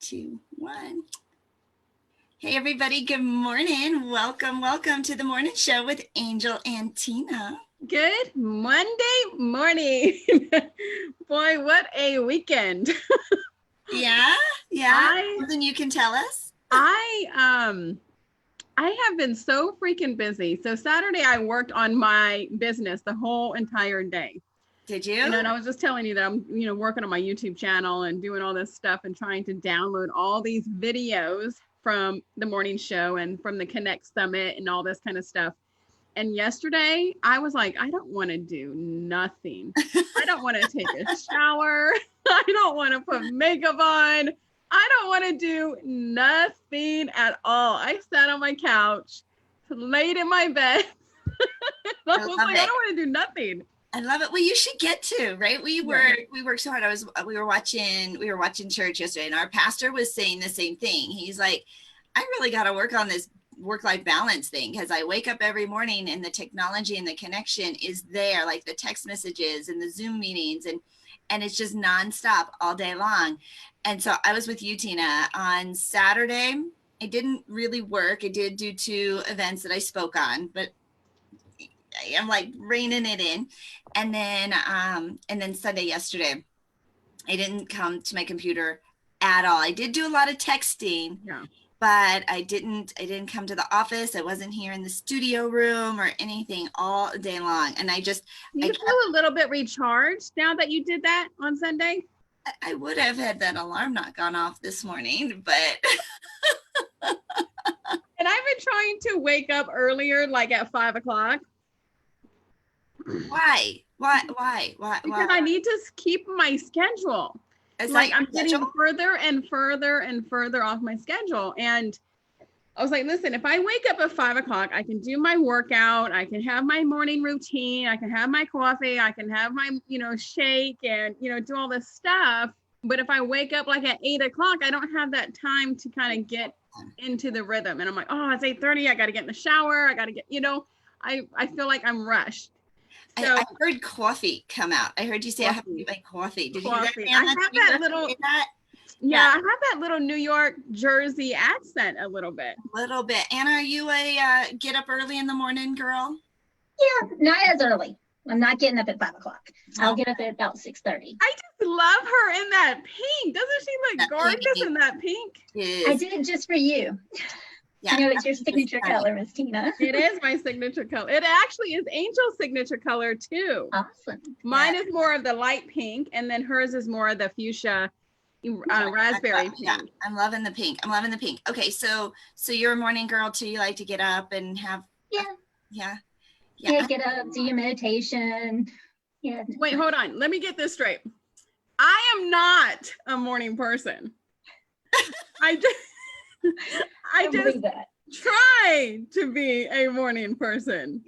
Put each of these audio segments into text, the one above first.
2, 1. Hey, everybody. Good morning. Welcome to the morning show with Angel and Tina. Good Monday morning. Boy, what a weekend. Yeah. Something you can tell us? I have been so freaking busy. So Saturday I worked on my business the whole entire day. Did you? And I was just telling you that I'm, working on my YouTube channel and doing all this stuff and trying to download all these videos from the morning show and from the Connect Summit and all this kind of stuff. And yesterday I was like, I don't want to do nothing. I don't want to take a shower. I don't want to put makeup on. I don't want to do nothing at all. I sat on my couch, laid in my bed. I was like, I don't want to do nothing. I love it. Well, you should get to, right? We worked so hard. We were watching church yesterday, and our pastor was saying the same thing. He's like, I really got to work on this work-life balance thing, because I wake up every morning and the technology and the connection is there, like the text messages and the Zoom meetings, and it's just nonstop all day long. And so I was with you, Tina, on Saturday. I didn't really work. I did do 2 events that I spoke on, but I'm like reining it in. And then Sunday yesterday, I didn't come to my computer at all. I did do a lot of texting, but I didn't come to the office. I wasn't here in the studio room or anything all day long. And I feel a little bit recharged now that you did that on Sunday? I would have had that alarm not gone off this morning, but. And I've been trying to wake up earlier, like at 5 o'clock. Why? Because I need to keep my schedule. It's like I'm getting further and further and further off my schedule. And I was like, listen, if I wake up at 5 o'clock, I can do my workout. I can have my morning routine. I can have my coffee. I can have my, shake and, do all this stuff. But if I wake up like at 8 o'clock, I don't have that time to kind of get into the rhythm. And I'm like, oh, it's 8:30. I got to get in the shower. I got to get, I feel like I'm rushed. So, I heard coffee come out. I heard you say, I have to get my coffee. Did you hear that? I have that little, I have that little New York, Jersey accent a little bit. Anna, are you a get up early in the morning girl? Yeah, not as early. I'm not getting up at 5 o'clock. I'll get up at about 6:30. I just love her in that pink. Doesn't she look gorgeous in that pink? I did it just for you. Yeah. It's your signature color, Miss Tina. It is my signature color. It actually is Angel's signature color too. Awesome. Mine is more of the light pink, and then hers is more of the fuchsia raspberry pink. Yeah, I'm loving the pink. Okay, so you're a morning girl too. You like to get up and have Yeah, get up, do your meditation. Yeah. Wait, hold on. Let me get this straight. I am not a morning person. I just try to be a morning person.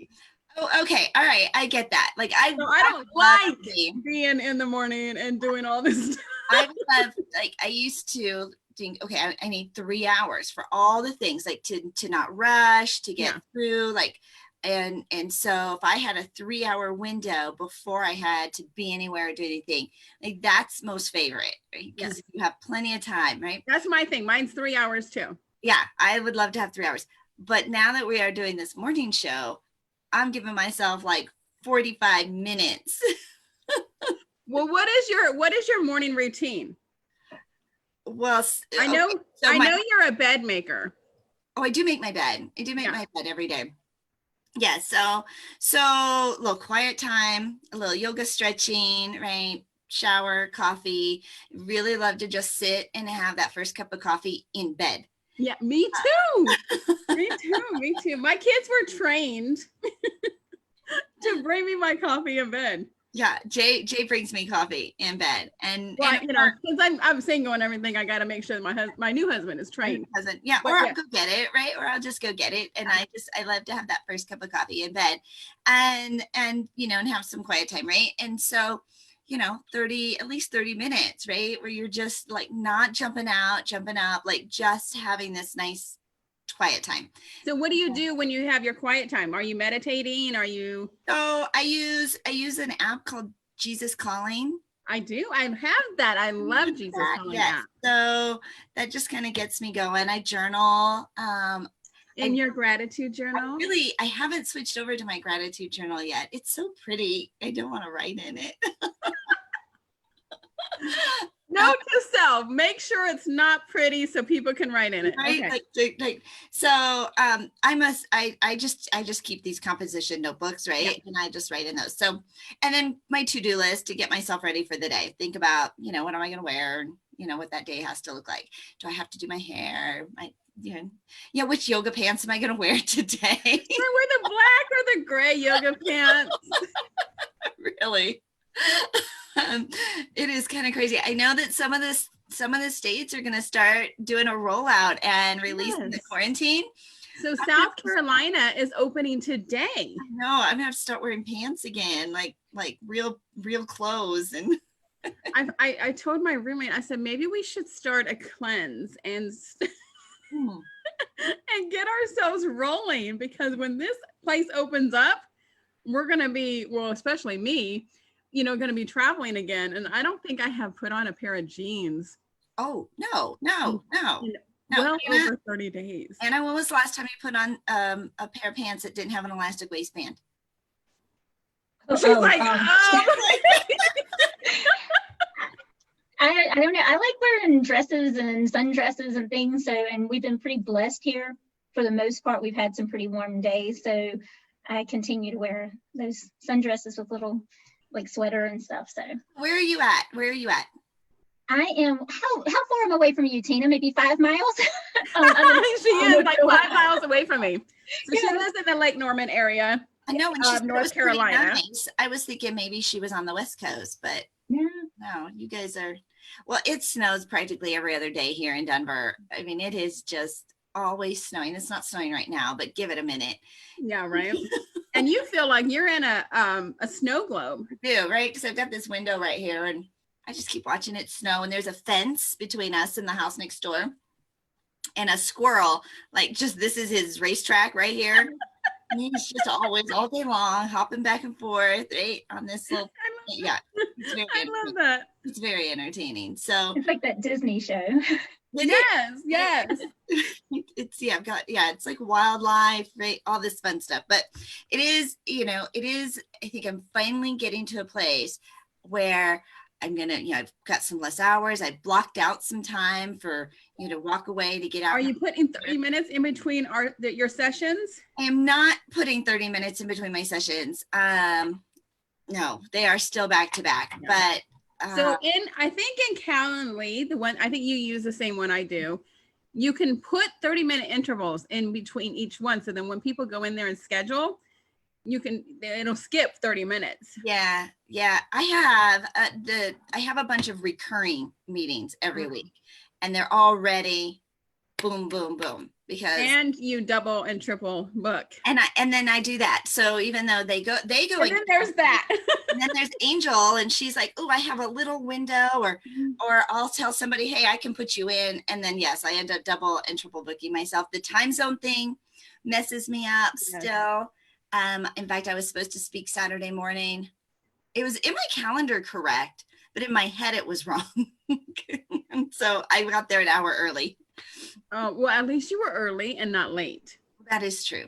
Oh, okay. All right. I get that. Like I don't like being in the morning and doing all this stuff. I used to think, okay, I need 3 hours for all the things, like to not rush, to get through, like, and so if I had a 3-hour window before I had to be anywhere or do anything, like that's most favorite, right? Because you have plenty of time, right? That's my thing. Mine's 3 hours too. Yeah, I would love to have 3 hours. But now that we are doing this morning show, I'm giving myself like 45 minutes. Well, what is your morning routine? Well, I know you're a bed maker. Oh, I do make my bed. My bed every day. Yeah, so a little quiet time, a little yoga stretching, right? Shower, coffee. Really love to just sit and have that first cup of coffee in bed. Yeah, me too. Me too. My kids were trained to bring me my coffee in bed. Yeah, Jay brings me coffee in bed, and because I'm single and everything, I got to make sure my new husband is trained. I'll go get it, right? Or I'll just go get it, and I love to have that first cup of coffee in bed, and and have some quiet time, right? And so, at least 30 minutes, right, where you're just like not jumping up, like just having this nice quiet time. So what do you do when you have your quiet time? Are you meditating? Are you? So I use an app called Jesus Calling. I do. I have that. I love Jesus Calling app. So that just kind of gets me going. I journal. In your gratitude journal? I haven't switched over to my gratitude journal yet. It's so pretty. I don't want to write in it. Note to self, make sure it's not pretty so people can write in it. Right? Okay. I just keep these composition notebooks, right? Yeah. And I just write in those. So, and then my to-do list to get myself ready for the day. Think about, what am I going to wear? What that day has to look like. Do I have to do my hair? Which yoga pants am I going to wear today? I wear the black or the gray yoga pants. Really? It is kind of crazy. I know that some of the states are going to start doing a rollout and releasing the quarantine. So South Carolina is opening today. I know. I'm going to have to start wearing pants again, like real clothes. And I told my roommate, I said, maybe we should start a cleanse and and get ourselves rolling, because when this place opens up, we're going to be, well, especially me, going to be traveling again. And I don't think I have put on a pair of jeans. Oh, no. Well, over 30 days. Anna, when was the last time you put on a pair of pants that didn't have an elastic waistband? She's like, I don't know. I like wearing dresses and sundresses and things. So, and we've been pretty blessed here. For the most part, we've had some pretty warm days. So I continue to wear those sundresses with little sweater and stuff. So where are you at? I am, how far am I away from you, Tina? Maybe 5 miles? She is 5 miles away from me. So she lives in the Lake Norman area. I know, when she's North Carolina. Nice. I was thinking maybe she was on the West Coast, but no, you guys are, well, it snows practically every other day here in Denver. I mean, it is just always snowing. It's not snowing right now, but give it a minute. Yeah, right. And you feel like you're in a snow globe. I do, right? Because I've got this window right here and I just keep watching it snow. And there's a fence between us and the house next door. And a squirrel, this is his racetrack right here. And he's just always all day long hopping back and forth, right? On this little, I love that. It's very entertaining. So it's like that Disney show. Yes. It's like wildlife, right? All this fun stuff. But it is, I think I'm finally getting to a place where I'm going to, I've got some less hours. I blocked out some time for, to walk away, to get out. Are you putting 30 minutes in between your sessions? I am not putting 30 minutes in between my sessions. No, they are still back to back, but so I think in Calendly, the one, I think you use the same one I do. You can put 30-minute intervals in between each one. So then when people go in there and schedule, it'll skip 30 minutes. Yeah. I have a bunch of recurring meetings every week, and they're already boom, boom, boom. And you double and triple book. And then I do that. So even though they go. And then there's that. And then there's Angel, and she's like, oh, I have a little window, or I'll tell somebody, hey, I can put you in. And then, yes, I end up double and triple booking myself. The time zone thing messes me up still. In fact, I was supposed to speak Saturday morning. It was in my calendar correct, but in my head it was wrong. And so I got there an hour early. Well, at least you were early and not late. That is true.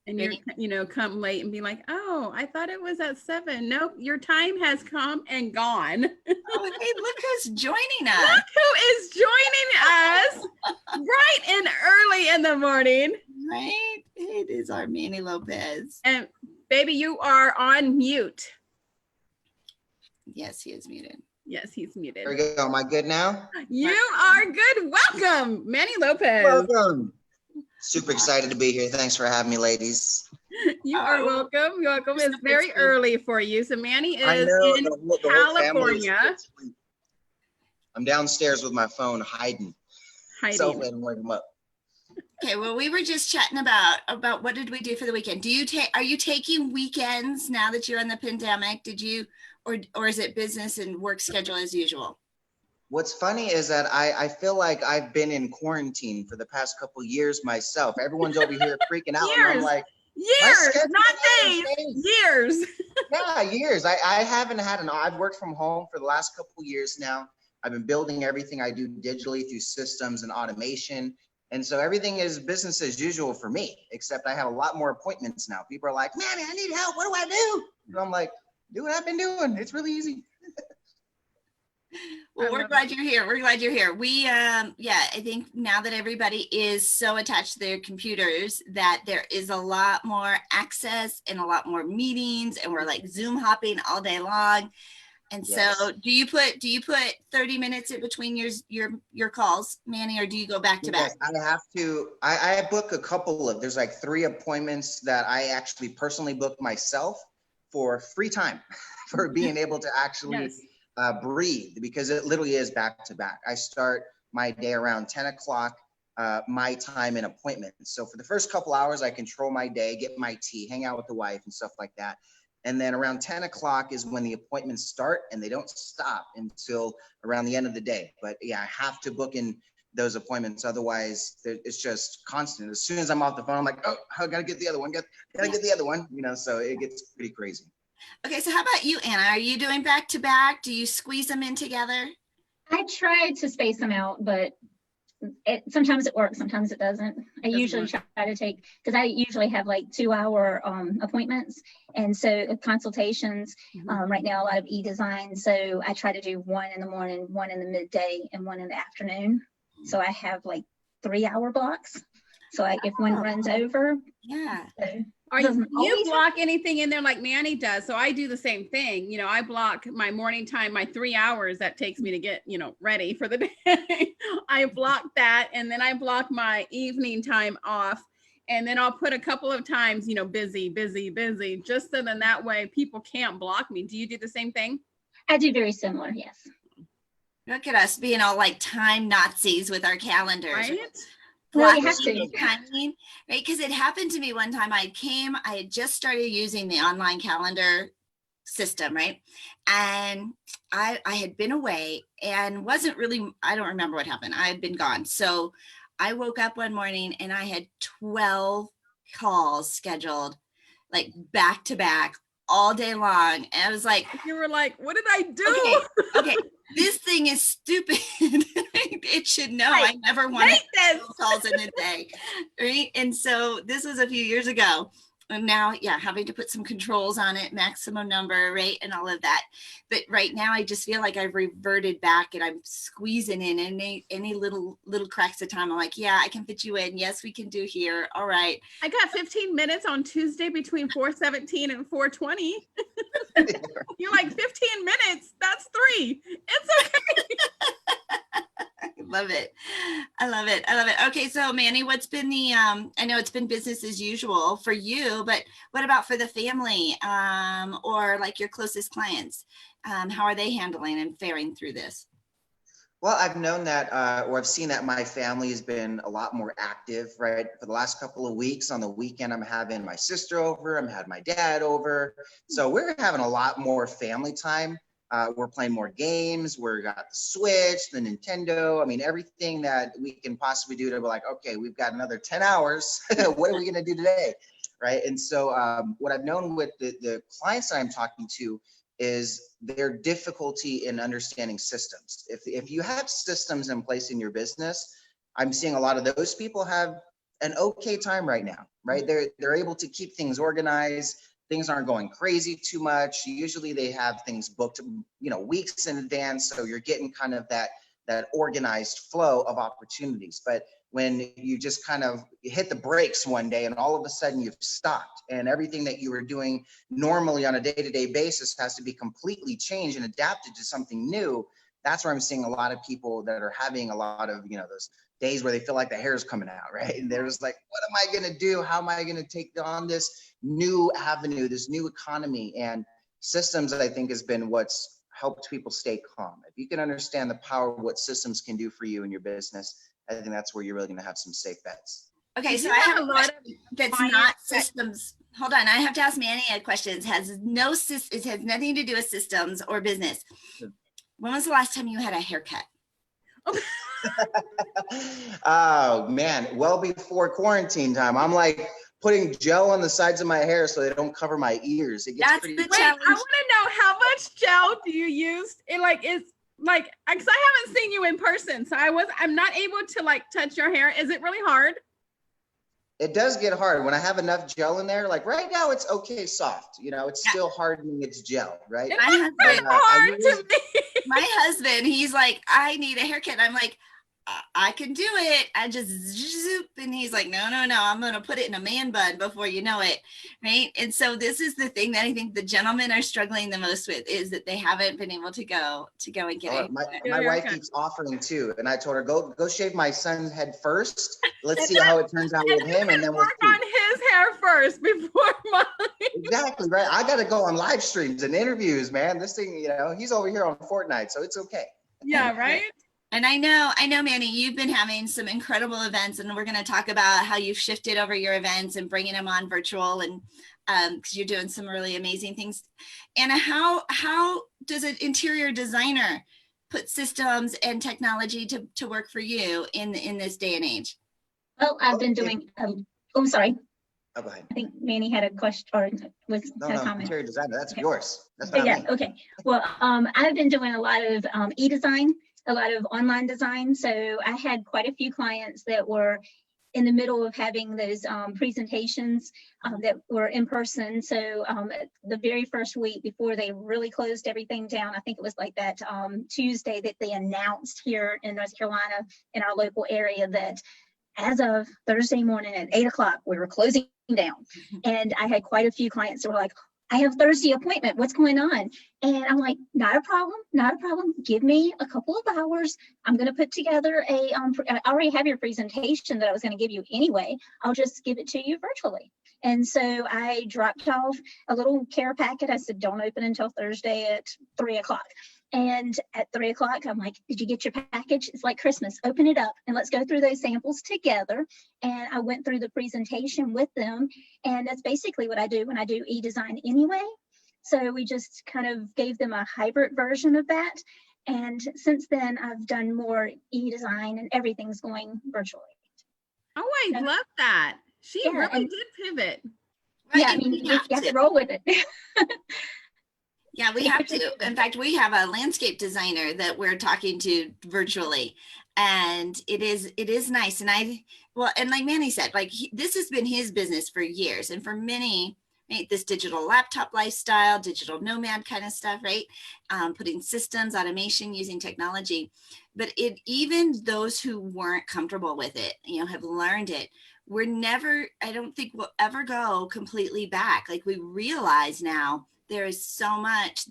And you're, come late and be like, oh, I thought it was at 7. Nope, your time has come and gone. Oh, hey, look who's joining us. Look who is joining us bright and early in the morning. Right? It is our Manny Lopez. And baby, you are on mute. Yes, he is muted. Yes, he's muted. There we go. Am I good now? You are good. Welcome, Manny Lopez. Welcome. Super excited to be here. Thanks for having me, ladies. You are welcome. You're welcome. It's very early for you. So Manny is in California. I'm downstairs with my phone hiding. So let him wake him up. Okay, well, we were just chatting about what did we do for the weekend. Are you taking weekends now that you're in the pandemic? Did you, or is it business and work schedule as usual? What's funny is that I feel like I've been in quarantine for the past couple of years myself. Everyone's over here freaking out. And I'm like, Years, not days, years. Yeah, years. I haven't had I've worked from home for the last couple of years now. I've been building everything I do digitally through systems and automation. And so everything is business as usual for me, except I have a lot more appointments now. People are like, Manny, I need help. What do I do? And I'm like, do what I've been doing. It's really easy. Well, we're glad you're here. We're glad you're here. I think now that everybody is so attached to their computers that there is a lot more access and a lot more meetings, and we're like Zoom hopping all day long. And yes. So do you put 30 minutes in between your calls, Manny, or do you go back to back? I have to. I book a couple of, there's like 3 appointments that I actually personally book myself for free time for being able to actually breathe, because it literally is back to back. I start my day around 10 o'clock my time in appointments. So for the first couple hours, I control my day, get my tea, hang out with the wife and stuff like that. And then around 10 o'clock is when the appointments start, and they don't stop until around the end of the day. But yeah, I have to book in those appointments. Otherwise, it's just constant. As soon as I'm off the phone, I'm like, oh, I gotta get the other one. Gotta get the other one. So it gets pretty crazy. Okay, so how about you, Anna? Are you doing back to back? Do you squeeze them in together? I try to space them out, but sometimes it works, sometimes it doesn't. I usually try to take, because I usually have like 2-hour appointments, and so consultations. Right now, a lot of e-design, so I try to do 1 in the morning, 1 in the midday, and 1 in the afternoon. So I have like 3-hour blocks. So if one runs over, you block anything in there like Manny does? So I do the same thing. I block my morning time, my 3 hours that takes me to get, ready for the day. I block that, and then I block my evening time off. And then I'll put a couple of times, busy, just so then that way people can't block me. Do you do the same thing? I do very similar, yes. Look at us being all like time Nazis with our calendars. Right? Well, you have to. Timing, right? Because it happened to me one time. I had just started using the online calendar system, right? And I had been away and wasn't really, I don't remember what happened. I had been gone. So I woke up one morning and I had 12 calls scheduled, like back to back all day long. And I was like, you were like, what did I do? Okay. This thing is stupid. It should know. I never wanted calls in a day, right? And so this was a few years ago. And now, having to put some controls on it, maximum number, right? And all of that. But right now, I just feel like I've reverted back, and I'm squeezing in any little cracks of time. I'm like, I can fit you in. Yes, we can do here. All right. I got 15 minutes on Tuesday between 4:17 and 4:20. You're like, 15 minutes? That's 3. It's okay. I love it. Okay, so Manny, what's been the I know it's been business as usual for you, but what about for the family or like your closest clients? How are they handling and faring through this? Well, I've known that, or I've seen that my family has been a lot more active, right? For the last couple of weeks, on the weekend, I'm having my sister over, I'm having my dad over. So we're having a lot more family time. We're playing more games. We've got the Switch, the Nintendo. I mean, everything that we can possibly do to be like, okay, we've got another 10 hours. What are we going to do today? Right. And so what I've known with the clients that I'm talking to is their difficulty in understanding systems. If you have systems in place in your business, I'm seeing a lot of those people have an okay time right now, right? They're able to keep things organized. Things aren't going crazy too much. Usually they have things booked, weeks in advance. So you're getting kind of that organized flow of opportunities. But when you just kind of hit the brakes one day and all of a sudden you've stopped and everything that you were doing normally on a day-to-day basis has to be completely changed and adapted to something new, that's where I'm seeing a lot of people that are having a lot of, those days where they feel like the hair is coming out, right? And they're just like, what am I going to do? How am I going to take on this new avenue, this new economy? And systems, I think, has been what's helped people stay calm. If you can understand the power of what systems can do for you in your business, I think that's where you're really going to have some safe bets. Okay, so I have a lot of that's not systems. Hold on, I have to ask Manny a question. It has nothing to do with systems or business. When was the last time you had a haircut? Oh man, well before quarantine time. I'm like putting gel on the sides of my hair so they don't cover my ears. It gets That's pretty. the Wait, challenge. I want to know how much gel do you use? It like is like because I haven't seen you in person, so I'm not able to like touch your hair. Is it really hard? It does get hard when I have enough gel in there. Like right now, it's okay, soft. You know, it's still hardening its gel, right? It looks pretty hard to me. My husband, he's like, I need a haircut. I'm like, I can do it. I just zoop. And he's like, no, I'm going to put it in a man bun before you know it. Right. And so this is the thing that I think the gentlemen are struggling the most with is that they haven't been able to go and get it. My wife keeps offering too. And I told her, go shave my son's head first. Let's see how it turns out with him. And then we'll work on his hair first before mine. Exactly right. I got to go on live streams and interviews, man. This thing, you know, he's over here on Fortnite, so it's okay. Yeah, right. And I know, Manny, you've been having some incredible events, and we're going to talk about how you've shifted over your events and bringing them on virtual, and because you're doing some really amazing things. And how does an interior designer put systems and technology to work for you in this day and age? Well, I've been doing. I'm sorry. Oh, go ahead. I think Manny had a question or had a comment. Interior designer, that's Okay. yours. That's not Yeah. me. Okay. Well, I've been doing a lot of e-design, a lot of online design. So I had quite a few clients that were in the middle of having those presentations that were in person. So the very first week before they really closed everything down, I think it was like that Tuesday that they announced here in North Carolina in our local area that as of Thursday morning at 8 o'clock, we were closing down. And I had quite a few clients that were like, I have Thursday appointment. What's going on? And I'm like, not a problem. Give me a couple of hours. I'm going to put together I already have your presentation that I was going to give you anyway. I'll just give it to you virtually. And so I dropped off a little care packet. I said, don't open until Thursday at 3 o'clock. And at 3 o'clock, I'm like, did you get your package? It's like Christmas. Open it up and let's go through those samples together. And I went through the presentation with them. And that's basically what I do when I do e-design anyway. So we just kind of gave them a hybrid version of that. And since then, I've done more e-design and everything's going virtually. Oh, I love that. She really did pivot. Right. Yeah, I mean, you have to roll with it. Yeah, we have to. In fact, we have a landscape designer that we're talking to virtually, and it is nice. And and like Manny said, like this has been his business for years, and for many, right, this digital laptop lifestyle, digital nomad kind of stuff, right? Putting systems, automation, using technology, but even those who weren't comfortable with it, have learned it. I don't think we'll ever go completely back. Like we realize now, there is so much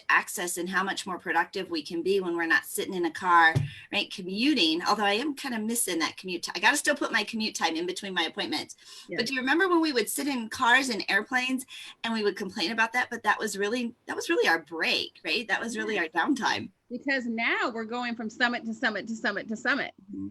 access and how much more productive we can be when we're not sitting in a car, right? Commuting, although I am kind of missing that commute time. I got to still put my commute time in between my appointments. Yeah. But do you remember when we would sit in cars and airplanes and we would complain about that? But that was really our break, right? That was really our downtime. Because now we're going from summit to summit to summit to summit. Mm-hmm.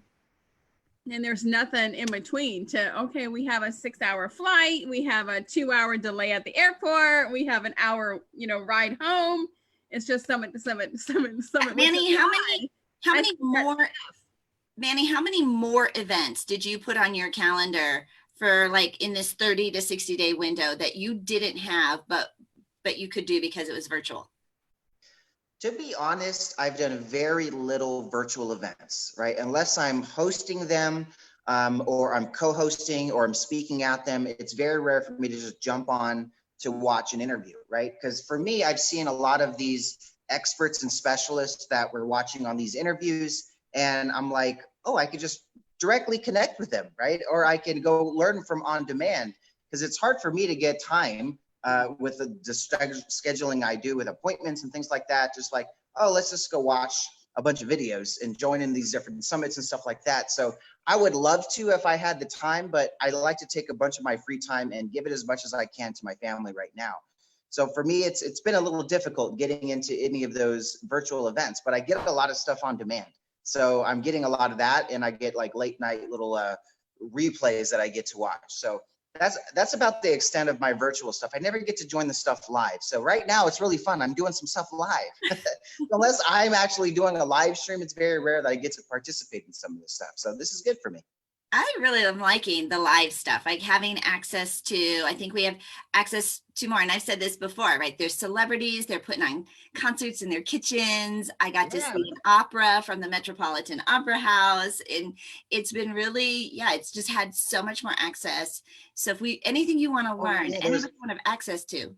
And there's nothing in between okay, we have a 6-hour flight. We have a 2-hour delay at the airport. We have an hour, ride home. It's just summit to summit to summit to summit. Manny, how many more events did you put on your calendar for like in this 30 to 60 day window that you didn't have, but you could do because it was virtual? To be honest, I've done very little virtual events, right? Unless I'm hosting them or I'm co-hosting or I'm speaking at them, it's very rare for me to just jump on to watch an interview, right? Because for me, I've seen a lot of these experts and specialists that we're watching on these interviews, and I'm like, oh, I could just directly connect with them, right? Or I can go learn from on demand, because it's hard for me to get time with the scheduling I do with appointments and things like that. Just like, oh, let's just go watch a bunch of videos and join in these different summits and stuff like that. So I would love to if I had the time, but I like to take a bunch of my free time and give it as much as I can to my family right now. So for me, it's been a little difficult getting into any of those virtual events, but I get a lot of stuff on demand. So I'm getting a lot of that, and I get like late night little replays that I get to watch. So that's about the extent of my virtual stuff. I never get to join the stuff live. So right now it's really fun. I'm doing some stuff live. Unless I'm actually doing a live stream, it's very rare that I get to participate in some of this stuff. So this is good for me. I really am liking the live stuff, like having access to, I think we have access to more. And I've said this before, right? There's celebrities, they're putting on concerts in their kitchens. I got to see an opera from the Metropolitan Opera House. And it's been really, yeah, it's just had so much more access. So if anything you want to learn, anything you want to have access to.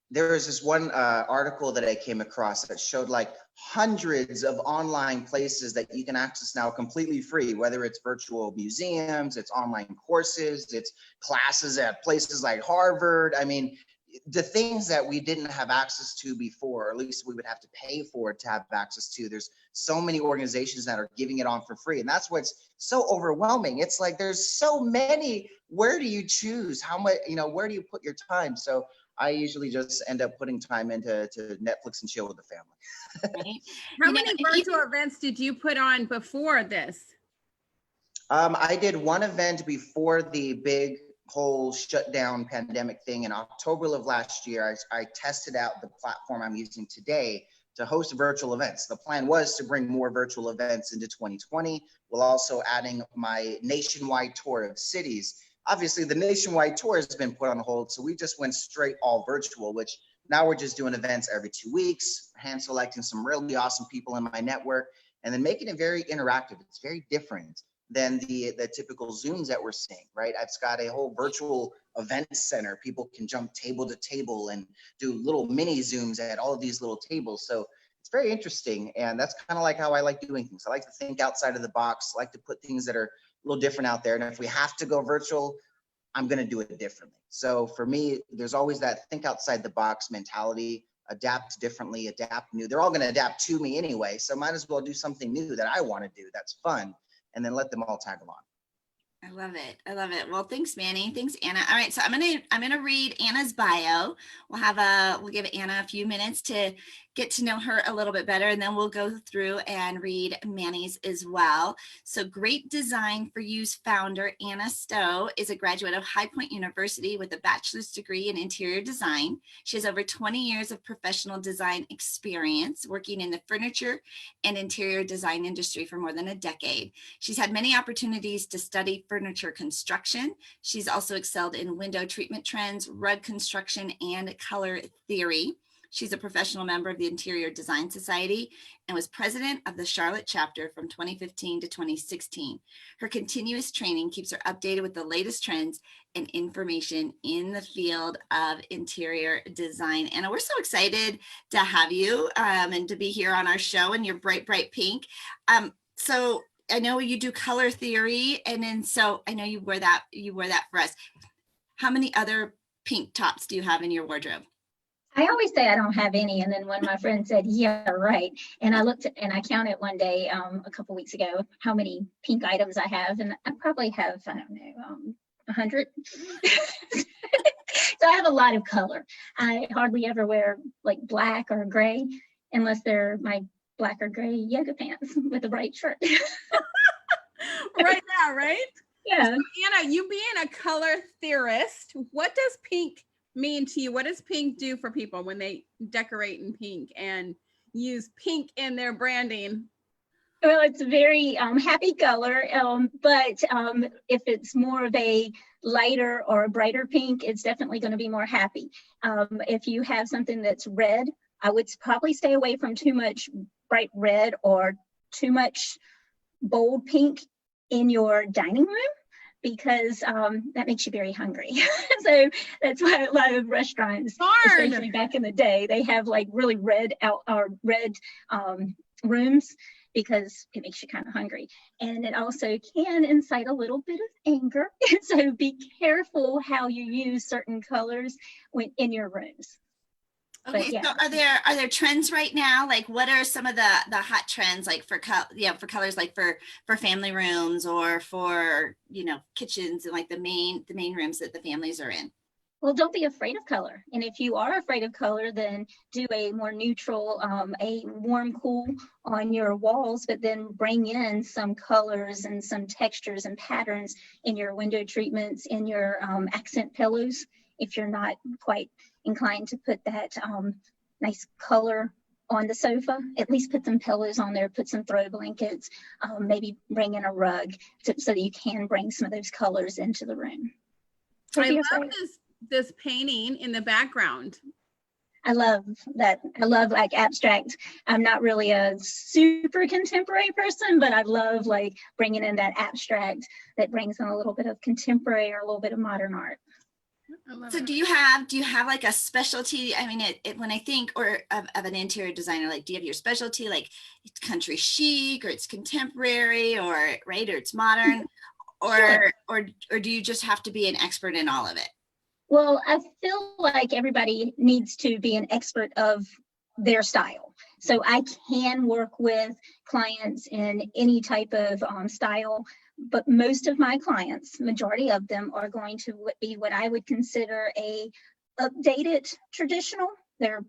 There was this one article that I came across that showed like hundreds of online places that you can access now completely free, whether it's virtual museums, it's online courses, it's classes at places like Harvard. I mean, the things that we didn't have access to before, or at least we would have to pay for it to have access to. There's so many organizations that are giving it on for free. And that's what's so overwhelming. It's like, there's so many. Where do you choose? How much, where do you put your time? So I usually just end up putting time into Netflix and chill with the family. Right? How many virtual events did you put on before this? I did one event before the big whole shutdown pandemic thing in October of last year. I tested out the platform I'm using today to host virtual events. The plan was to bring more virtual events into 2020, while also adding my nationwide tour of cities. Obviously, the nationwide tour has been put on hold, so we just went straight all virtual, which now we're just doing events every 2 weeks, hand selecting some really awesome people in my network, and then making it very interactive. It's very different than the typical Zooms that we're seeing, right? I've got a whole virtual event center. People can jump table to table and do little mini Zooms at all of these little tables. So it's very interesting, and that's kind of like how I like doing things. I like to think outside of the box, I like to put things that are a little different out there. And if we have to go virtual, I'm going to do it differently. So for me, there's always that think outside the box mentality, adapt differently, adapt new. They're all going to adapt to me anyway. So might as well do something new that I want to do that's fun, and then let them all tag along. I love it. I love it. Well, thanks, Manny. Thanks, Anna. All right, so I'm gonna read Anna's bio. We'll give Anna a few minutes to get to know her a little bit better, and then we'll go through and read Manny's as well. So Great Design for You's founder, Anna Stowe, is a graduate of High Point University with a bachelor's degree in interior design. She has over 20 years of professional design experience working in the furniture and interior design industry for more than a decade. She's had many opportunities to study furniture construction. She's also excelled in window treatment trends, rug construction, and color theory. She's a professional member of the Interior Design Society and was president of the Charlotte chapter from 2015 to 2016. Her continuous training keeps her updated with the latest trends and information in the field of interior design. Anna, we're so excited to have you and to be here on our show in your bright, bright pink. So I know you do color theory, and then so I know you wear that for us. How many other pink tops do you have in your wardrobe? I always say I don't have any, and then when my friend said, "Yeah, right," and I looked and I counted one day a couple weeks ago how many pink items I have, and I probably have 100. So I have a lot of color. I hardly ever wear like black or gray unless they're my black or gray yoga pants with a bright shirt. Right now, right? Yeah. So, Anna, you being a color theorist, what does pink mean to you? What does pink do for people when they decorate in pink and use pink in their branding? Well, it's a very happy color, but if it's more of a lighter or a brighter pink, it's definitely going to be more happy. If you have something that's red, I would probably stay away from too much bright red or too much bold pink in your dining room, because that makes you very hungry. So that's why a lot of restaurants, especially back in the day, they have like really red rooms, because it makes you kind of hungry. And it also can incite a little bit of anger. So be careful how you use certain colors in your rooms. Okay, yeah. So are there trends right now? Like, what are some of the hot trends, like for colors, like for family rooms or for kitchens and like the main rooms that the families are in? Well, don't be afraid of color. And if you are afraid of color, then do a more neutral, a warm cool on your walls, but then bring in some colors and some textures and patterns in your window treatments, in your accent pillows, if you're not quite inclined to put that nice color on the sofa. At least put some pillows on there, put some throw blankets, maybe bring in a rug so that you can bring some of those colors into the room. I love this painting in the background. I love that. I love like abstract. I'm not really a super contemporary person, but I love like bringing in that abstract that brings in a little bit of contemporary or a little bit of modern art. So do you have like a specialty? I mean, when I think of an interior designer, like, do you have your specialty, like it's country chic or it's contemporary or it's modern, or do you just have to be an expert in all of it? Well, I feel like everybody needs to be an expert of their style. So I can work with clients in any type of style, but most of my clients, majority of them, are going to be what I would consider a updated traditional. They're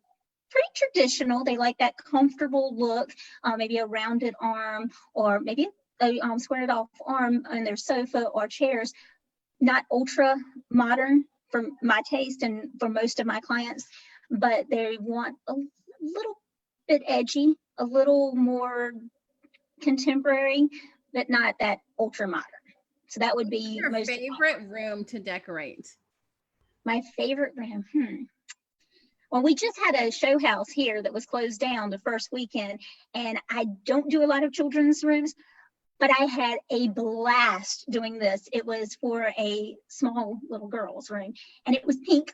pretty traditional. They like that comfortable look, maybe a rounded arm or maybe a squared off arm on their sofa or chairs, not ultra modern for my taste and for most of my clients, but they want a little bit edgy, a little more contemporary, but not that ultra modern. So that would be your favorite room to decorate. My favorite room. Well, we just had a show house here that was closed down the first weekend, and I don't do a lot of children's rooms, but I had a blast doing this. It was for a small little girl's room, and it was pink.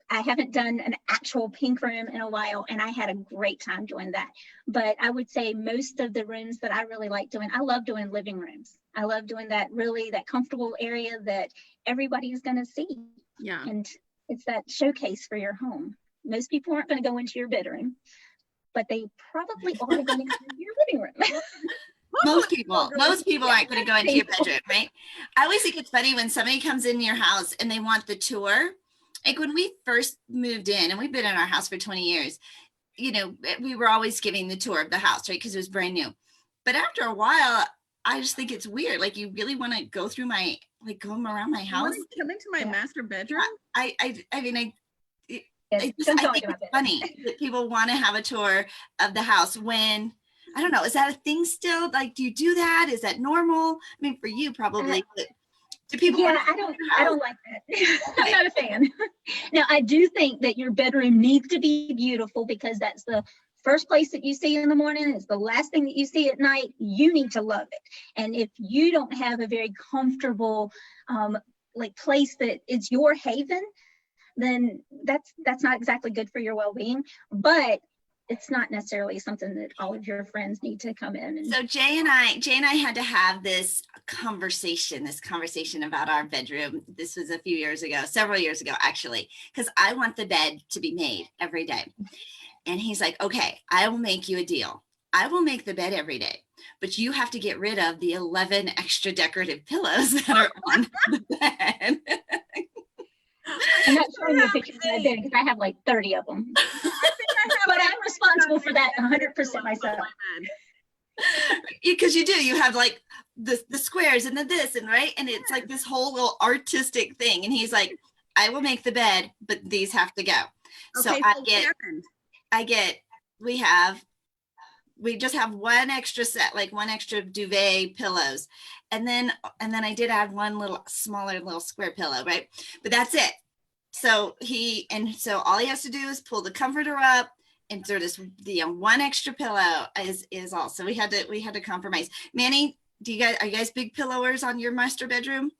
I haven't done an actual pink room in a while, and I had a great time doing that. But I would say most of the rooms that I really like doing, I love doing living rooms. I love doing that comfortable area that everybody's going to see. Yeah. And it's that showcase for your home. Most people aren't going to go into your bedroom, but they probably are going to go into your living room. Most people aren't going to go into your bedroom, right? I always think it's funny when somebody comes in your house and they want the tour. Like when we first moved in, and we've been in our house for 20 years, we were always giving the tour of the house, right? Because it was brand new. But after a while, I just think it's weird. Like, you really want to go through go around my house? Come into my master bedroom? I think it's funny that people want to have a tour of the house when, I don't know, is that a thing still? Like, do you do that? Is that normal? I mean, for you probably, but do people? Yeah, I don't like that. I'm not a fan. Now, I do think that your bedroom needs to be beautiful because that's the first place that you see in the morning. It's the last thing that you see at night. You need to love it. And if you don't have a very comfortable place that is your haven, then that's not exactly good for your well-being. But it's not necessarily something that all of your friends need to come in. So Jay and I had to have this conversation about our bedroom. This was several years ago, actually, because I want the bed to be made every day. And he's like, okay, I will make you a deal. I will make the bed every day, but you have to get rid of the 11 extra decorative pillows that are on the bed. I'm not showing you a picture of my bed because I have like 30 of them. But I'm responsible for that 100% myself. Because you do. You have like the squares and the this and right. And it's like this whole little artistic thing. And he's like, I will make the bed, but these have to go. Okay, we just have one extra set, like one extra duvet pillows. And then I did add one smaller little square pillow, right? But that's it. So all he has to do is pull the comforter up and throw this one extra pillow is all. So we had to compromise. Manny, are you guys big pillowers on your master bedroom?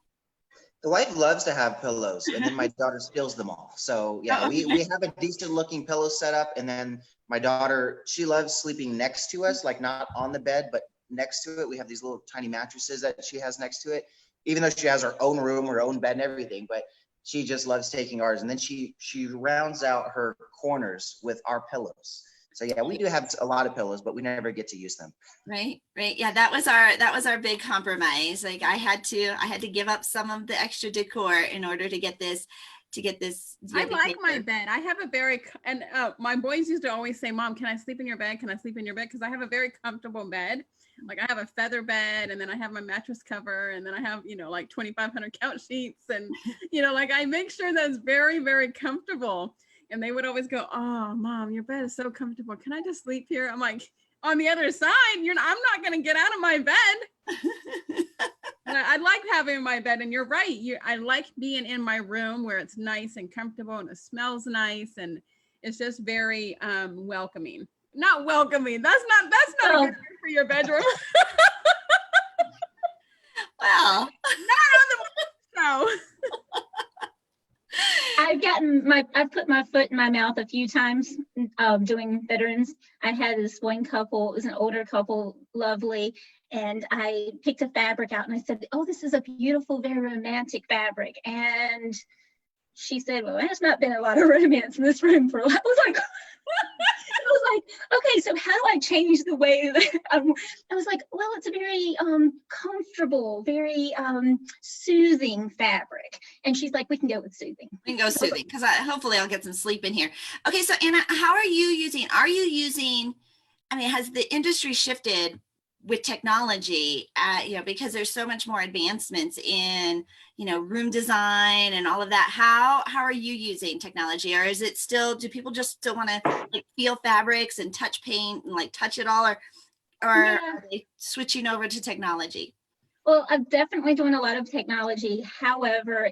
The wife loves to have pillows, and then my daughter steals them all. So yeah, we have a decent looking pillow set up, and then my daughter, she loves sleeping next to us, like not on the bed, but next to it. We have these little tiny mattresses that she has next to it, even though she has her own room, her own bed and everything, but she just loves taking ours. And then she rounds out her corners with our pillows. So yeah, we do have a lot of pillows, but we never get to use them. Right. Yeah, that was our big compromise. Like I had to give up some of the extra decor in order to get this. I like my bed. I have my boys used to always say, Mom, can I sleep in your bed? Can I sleep in your bed? Because I have a very comfortable bed. Like I have a feather bed, and then I have my mattress cover, and then I have, like 2,500 couch sheets. And, like I make sure that's very, very comfortable. And they would always go, "Oh, Mom, your bed is so comfortable. Can I just sleep here?" I'm like, on the other side, I'm not going to get out of my bed. And I like having my bed, and you're right. I like being in my room where it's nice and comfortable and it smells nice, and it's just very welcoming. Not welcoming. That's not a good word for your bedroom. Well, not on the I've put my foot in my mouth a few times doing veterans. I had this one couple, it was an older couple, lovely, and I picked a fabric out and I said, "Oh, this is a beautiful, very romantic fabric." And she said, "Well, there's not been a lot of romance in this room for a while." I was like, okay, so how do I change the way that I was like, well, it's a very comfortable, very soothing fabric. And she's like, we can go with soothing. We can go soothing because hopefully I'll get some sleep in here. Okay, so Anna, are you using, I mean, has the industry shifted with technology, because there's so much more advancements in, room design and all of that. How are you using technology, or is it still, do people just still want to feel fabrics and touch paint and touch it all, or are they switching over to technology? Well, I'm definitely doing a lot of technology. However,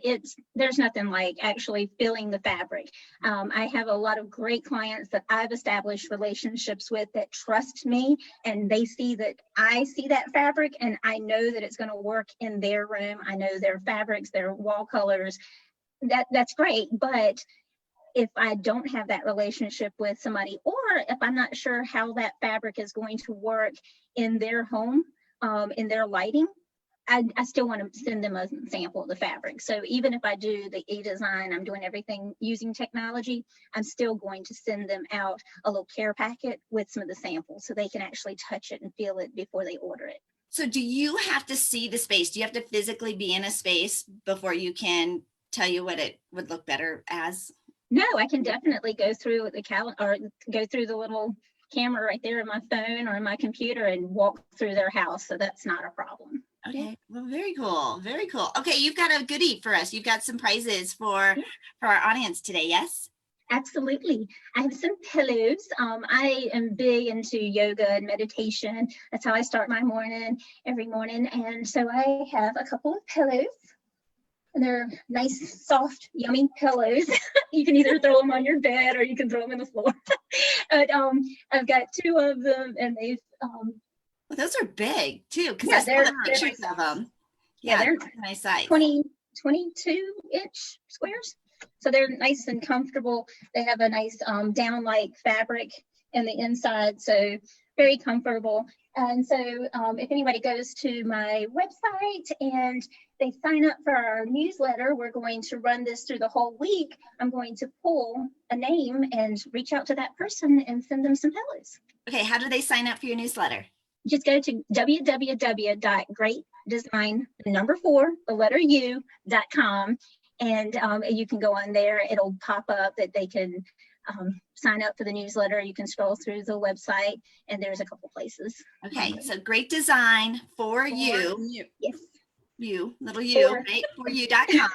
there's nothing like actually feeling the fabric. I have a lot of great clients that I've established relationships with that trust me, and they see that I see that fabric and I know that it's going to work in their room. I know their fabrics, their wall colors. That's great. But if I don't have that relationship with somebody, or if I'm not sure how that fabric is going to work in their home, in their lighting, I still want to send them a sample of the fabric. So even if I do the e-design, I'm doing everything using technology, I'm still going to send them out a little care packet with some of the samples so they can actually touch it and feel it before they order it. So do you have to see the space? Do you have to physically be in a space before you can tell you what it would look better as? No, I can definitely go through the calendar or go through the little camera right there in my phone or in my computer and walk through their house. So that's not a problem. Okay, well, very cool. Very cool. Okay, you've got a goodie for us. You've got some prizes for our audience today, yes? Absolutely. I have some pillows. I am big into yoga and meditation. That's how I start my morning every morning. And so I have a couple of pillows. And they're nice, soft, yummy pillows. You can either throw them on your bed or you can throw them on the floor. But I've got two of them, and they've well, those are big too, because I saw the pictures of them. Yeah, they're nice size. 22-inch squares. So they're nice and comfortable. They have a nice down-like fabric in the inside, so very comfortable. And so if anybody goes to my website and they sign up for our newsletter, we're going to run this through the whole week. I'm going to pull a name and reach out to that person and send them some pillows. Okay, how do they sign up for your newsletter? Just go to www.greatdesign4u.com, and you can go on there. It'll pop up that they can sign up for the newsletter. You can scroll through the website, and there's a couple places. Okay, so Great Design for You. Yes. You, little you, right? For you.com.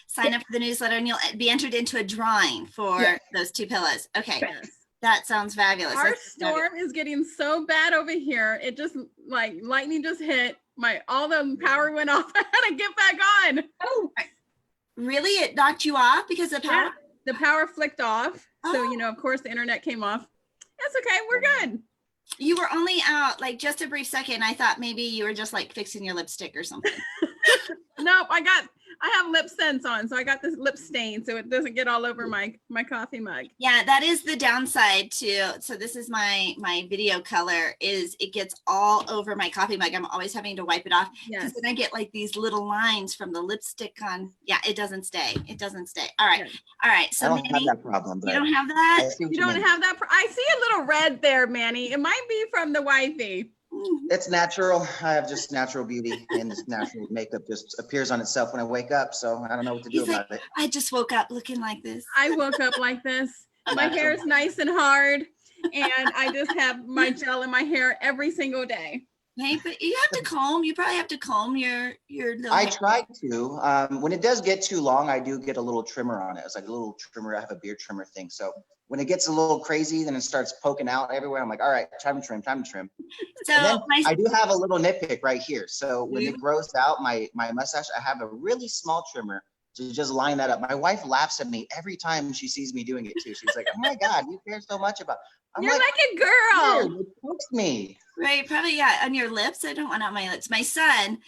Sign up for the newsletter, and you'll be entered into a drawing for those two pillows. Okay. Yes. That sounds fabulous. Our storm is getting so bad over here. It just lightning just hit. All the power went off. I had to get back on. Oh, really? It knocked you off because of power? Yeah, the power flicked off. Oh. So, of course the internet came off. That's okay. We're good. You were only out just a brief second. I thought maybe you were just fixing your lipstick or something. Nope. I have lip scents on, so I got this lip stain so it doesn't get all over my coffee mug. Yeah, that is the downside too. So this is my video color, is it gets all over my coffee mug. I'm always having to wipe it off because then I get these little lines from the lipstick on. Yeah, it doesn't stay. It doesn't stay. All right. Yes. All right. So I don't have that problem. You don't have that? You don't have that? I see a little red there, Manny. It might be from the wifey. It's natural. I have just natural beauty, and this natural makeup just appears on itself when I wake up. So I don't know what to do about it. I just woke up looking like this. I woke up like this. My hair is nice and hard, and I just have my gel in my hair every single day. Hey, but you have to comb. You probably have to comb your little. I try to. When it does get too long, I do get a little trimmer on it. It's like a little trimmer. I have a beard trimmer thing. So when it gets a little crazy, then it starts poking out everywhere. I'm like, all right, time to trim, time to trim. So and then I do have a little nitpick right here. So when it grows out my mustache, I have a really small trimmer to just line that up. My wife laughs at me every time she sees me doing it too. She's like, oh my God, you care so much about. You're like a girl. It pokes me. Right, probably, yeah, on your lips. I don't want on my lips. My son,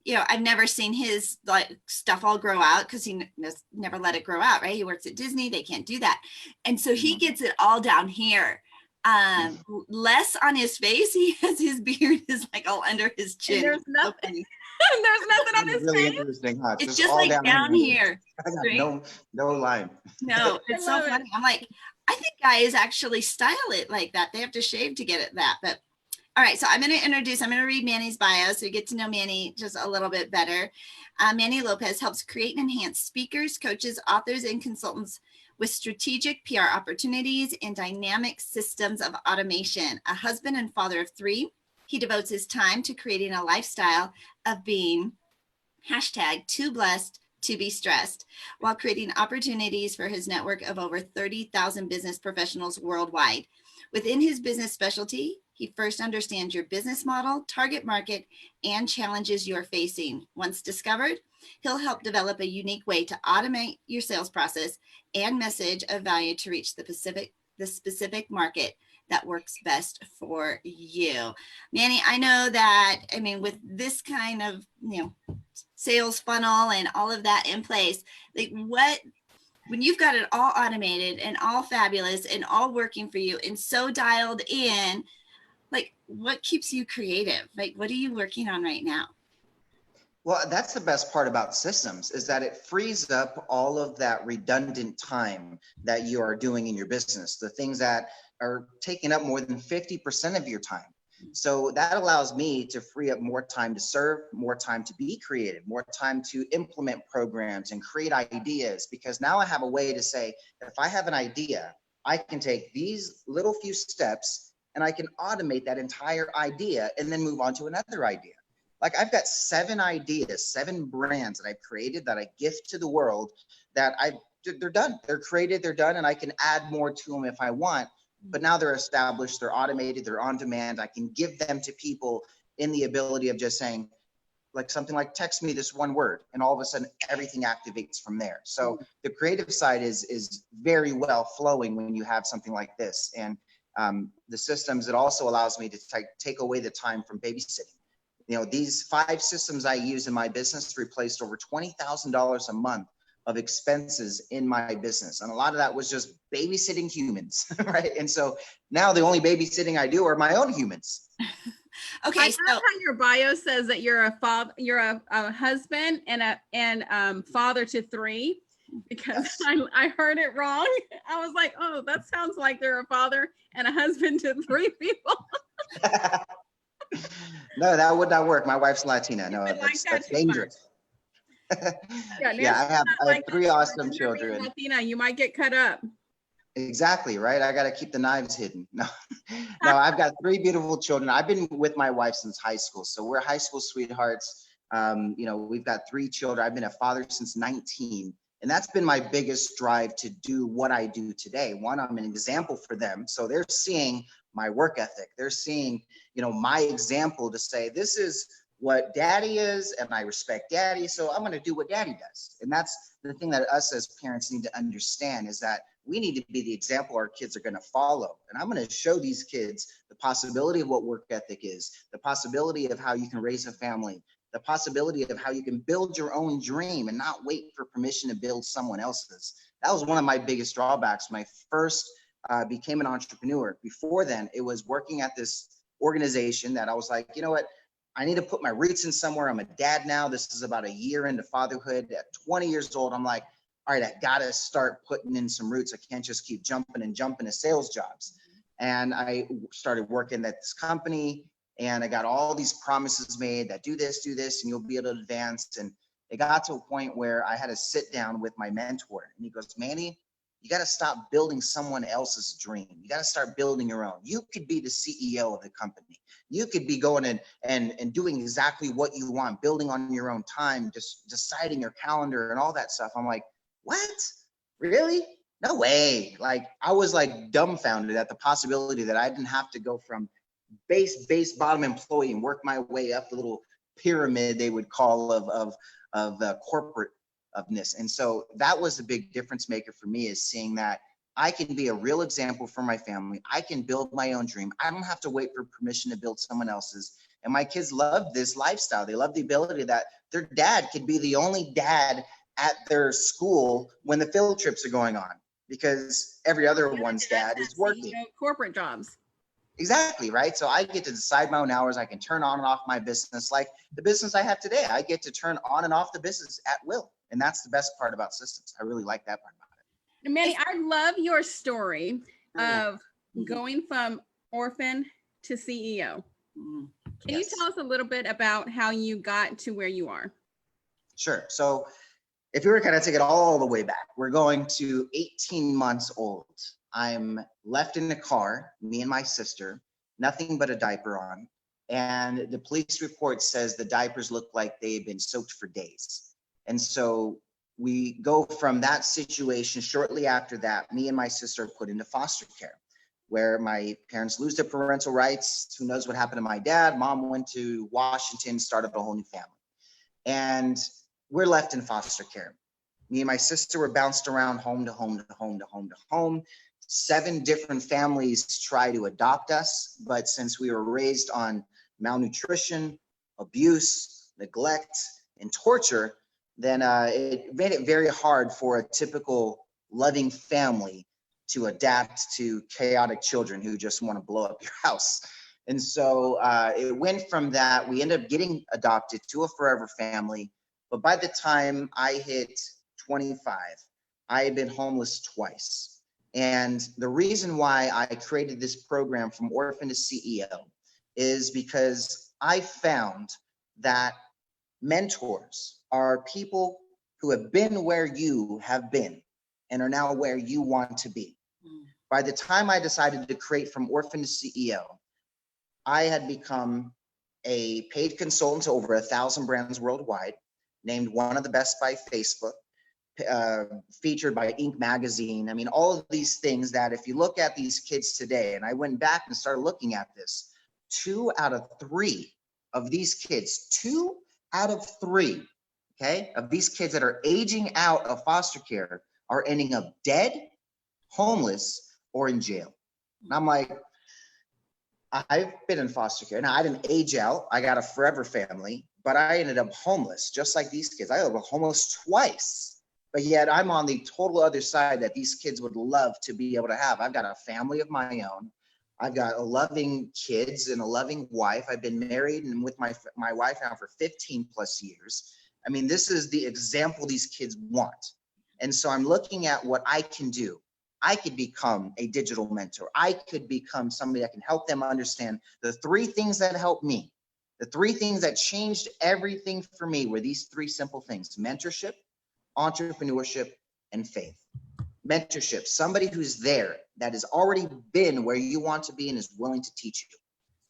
I've never seen his like stuff all grow out because he never let it grow out, right? He works at Disney. They can't do that. And so he gets it all down here. Less on his face. He has his beard is like all under his chin. And there's nothing. There's nothing on his really face. Interesting, huh? It's just like down here. I got right? no line. No, it's so funny. I'm like, I think guys actually style it like that. They have to shave to get it that. But all right, so I'm going to read Manny's bio so you get to know Manny just a little bit better. Manny Lopez helps create and enhance speakers, coaches, authors, and consultants with strategic PR opportunities and dynamic systems of automation. A husband and father of 3, he devotes his time to creating a lifestyle of being #too blessed to be stressed, while creating opportunities for his network of over 30,000 business professionals worldwide. Within his business specialty, he first understands your business model, target market, and challenges you're facing. Once discovered, he'll help develop a unique way to automate your sales process and message of value to reach the specific market that works best for you. Manny, I know that, with this kind of, sales funnel and all of that in place, like when you've got it all automated and all fabulous and all working for you and so dialed in, like what keeps you creative? Like, what are you working on right now? Well, that's the best part about systems is that it frees up all of that redundant time that you are doing in your business, the things that are taking up more than 50% of your time. So that allows me to free up more time to serve, more time to be creative, more time to implement programs and create ideas, because now I have a way to say, if I have an idea, I can take these little few steps and I can automate that entire idea and then move on to another idea. Like I've got 7 ideas, 7 brands that I've created that I gift to the world that they're done. They're created, they're done, and I can add more to them if I want. But now they're established, they're automated, they're on demand. I can give them to people in the ability of just saying, like something like text me this one word, and all of a sudden everything activates from there. So the creative side is very well flowing when you have something like this. And the systems, it also allows me to take away the time from babysitting. These 5 systems I use in my business replaced over $20,000 a month of expenses in my business. And a lot of that was just babysitting humans, right? And so now the only babysitting I do are my own humans. Okay, I love how your bio says that you're a father, you're a husband and father to 3, because yes. I heard it wrong. I was like, oh, that sounds like they're a father and a husband to 3 people. No, that would not work. My wife's Latina. No, that's dangerous. Yeah, I have 3 awesome children. Latina, you might get cut up. Exactly, right? I got to keep the knives hidden. No, I've got 3 beautiful children. I've been with my wife since high school. So we're high school sweethearts. We've got 3 children. I've been a father since 19. And that's been my biggest drive to do what I do today. One, I'm an example for them. So they're seeing my work ethic. They're seeing, my example to say, this is what daddy is, and I respect daddy, so I'm going to do what daddy does. And that's the thing that us as parents need to understand, is that we need to be the example our kids are going to follow. And I'm going to show these kids the possibility of what work ethic is, the possibility of how you can raise a family, the possibility of how you can build your own dream and not wait for permission to build someone else's. That was one of my biggest drawbacks when I first became an entrepreneur. Before then, it was working at this organization that I was like, you know what? I need to put my roots in somewhere. I'm a dad now. This is about a year into fatherhood. At 20 years old, I'm like, all right, I got to start putting in some roots. I can't just keep jumping to sales jobs. And I started working at this company, and I got all these promises made that do this, and you'll be able to advance. And it got to a point where I had to sit down with my mentor, and he goes, Manny, you got to stop building someone else's dream. You got to start building your own. You could be the CEO of the company. You could be going and doing exactly what you want, building on your own time, just deciding your calendar and all that stuff. I'm like, what? Really? No way. Like, I was like dumbfounded at the possibility that I didn't have to go from base bottom employee and work my way up the little pyramid they would call of corporateness. And so that was the big difference maker for me, is seeing that I can be a real example for my family. I can build my own dream. I don't have to wait for permission to build someone else's. And my kids love this lifestyle. They love the ability that their dad could be the only dad at their school when the field trips are going on, because every other one's dad is working. Corporate jobs. Exactly, right? So I get to decide my own hours. I can turn on and off my business, like the business I have today. I get to turn on and off the business at will. And that's the best part about systems. I really like that part about it. Manny, I love your story of going from orphan to CEO. Can you tell us a little bit about how you got to where you are? Sure. So if we were kind of take it all the way back, we're going to 18 months old. I'm left in the car, me and my sister, nothing but a diaper on. And the police report says the diapers look like they had been soaked for days. And so we go from that situation. Shortly after that, me and my sister are put into foster care, where my parents lose their parental rights. Who knows what happened to my dad? Mom went to Washington, started a whole new family. And we're left in foster care. Me and my sister were bounced around home to home to home to home to home. 7 different families try to adopt us, but since we were raised on malnutrition, abuse, neglect, and torture, then it made it very hard for a typical loving family to adapt to chaotic children who just want to blow up your house. And so it went from that. We ended up getting adopted to a forever family. But by the time I hit 25, I had been homeless twice. And the reason why I created this program from orphan to CEO is because I found that mentors are people who have been where you have been and are now where you want to be. By the time I decided to create from orphan to CEO, I had become a paid consultant to over 1,000 brands worldwide, named one of the best by Facebook, featured by Inc. magazine. I mean, all of these things that if you look at these kids today, and I went back and started looking at this, 2 out of 3 of these kids, 2 out of 3, okay, of these kids that are aging out of foster care are ending up dead, homeless, or in jail. And I'm like, I've been in foster care. Now, I didn't age out. I got a forever family, but I ended up homeless, just like these kids. I was homeless twice. But yet I'm on the total other side that these kids would love to be able to have. I've got a family of my own. I've got 11 kids and a loving wife. I've been married and with my wife now for 15 plus years. I mean, this is the example these kids want. And so I'm looking at what I can do. I could become a digital mentor. I could become somebody that can help them understand the 3 things that helped me. The 3 things that changed everything for me were these 3 simple things: mentorship, entrepreneurship, and faith. Mentorship, somebody who's there, that has already been where you want to be and is willing to teach you.